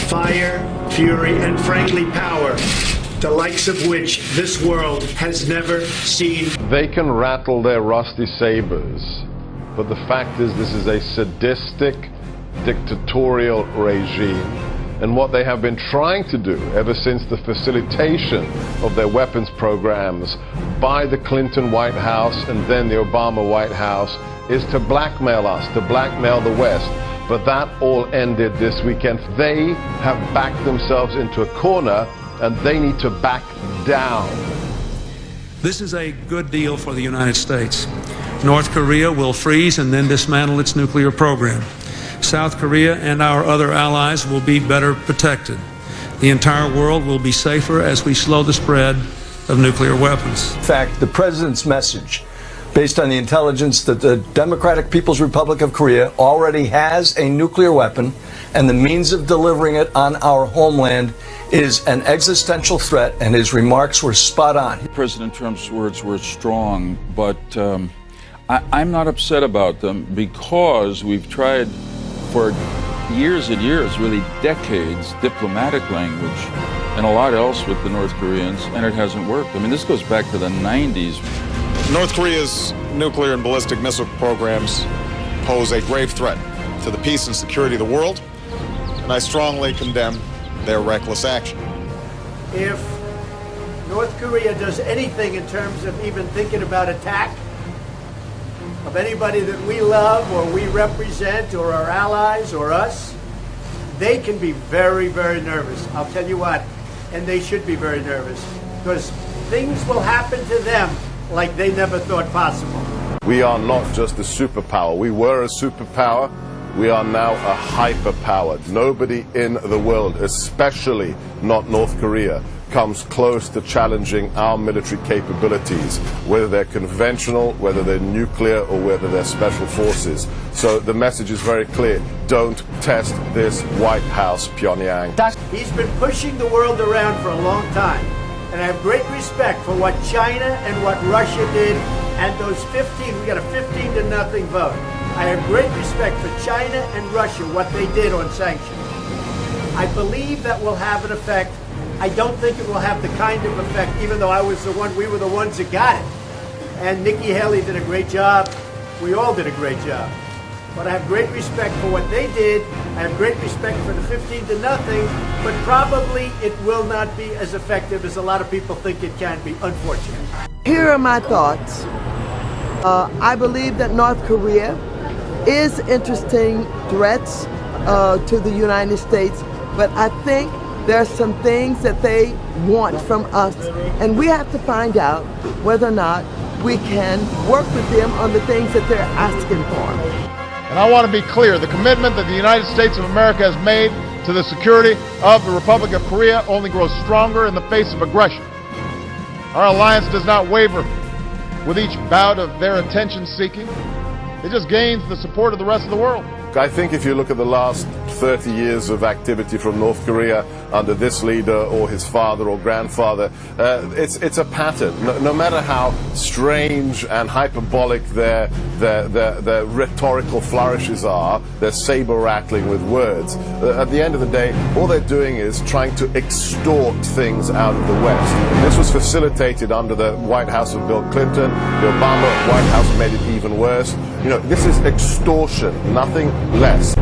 fire, fury, and frankly power, the likes of which this world has never seen. They can rattle their rusty sabers, but the fact is this is a sadistic, dictatorial regime. And what they have been trying to do ever since the facilitation of their weapons programs by the Clinton White House and then the Obama White House is to blackmail us, to blackmail the West. But that all ended this weekend. They have backed themselves into a corner and they need to back down. This is a good deal for the United States. North Korea will freeze and then dismantle its nuclear program. South Korea and our other allies will be better protected. The entire world will be safer as we slow the spread of nuclear weapons. In fact, the president's message, based on the intelligence that the Democratic People's Republic of Korea already has a nuclear weapon and the means of delivering it on our homeland, is an existential threat, and his remarks were spot on. President Trump's words were strong, but I'm not upset about them because we've tried for years and years, really decades, diplomatic language and a lot else with the North Koreans, and it hasn't worked. I mean, this goes back to the 90s. North Korea's nuclear and ballistic missile programs pose a grave threat to the peace and security of the world, and I strongly condemn their reckless action. If North Korea does anything in terms of even thinking about attack of anybody that we love or we represent or our allies or us, they can be very, very nervous. I'll tell you what, and they should be very nervous because things will happen to them like they never thought possible. We are not just a superpower. We were a superpower. We are now a hyperpower. Nobody in the world, especially not North Korea, comes close to challenging our military capabilities, whether they're conventional, whether they're nuclear, or whether they're special forces. So the message is very clear. Don't test this White House, Pyongyang. He's been pushing the world around for a long time, and I have great respect for what China and what Russia did, and those 15, we got a 15-0 vote. I have great respect for China and Russia, what they did on sanctions. I believe that will have an effect. I don't think it will have the kind of effect, even though we were the ones that got it. And Nikki Haley did a great job. We all did a great job. But I have great respect for what they did. I have great respect for the 15-0, but probably it will not be as effective as a lot of people think it can be, unfortunately. Here are my thoughts. I believe that North Korea is interesting threats to the United States, but I think there are some things that they want from us, and we have to find out whether or not we can work with them on the things that they're asking for. And I want to be clear, the commitment that the United States of America has made to the security of the Republic of Korea only grows stronger in the face of aggression. Our alliance does not waver with each bout of their attention-seeking. It just gains the support of the rest of the world. I think if you look at the last 30 years of activity from North Korea under this leader or his father or grandfather, it's a pattern. No matter how strange and hyperbolic their rhetorical flourishes are, their saber rattling with words, at the end of the day, all they're doing is trying to extort things out of the West. This was facilitated under the White House of Bill Clinton. The Obama White House made it even worse. You know, this is extortion, nothing less.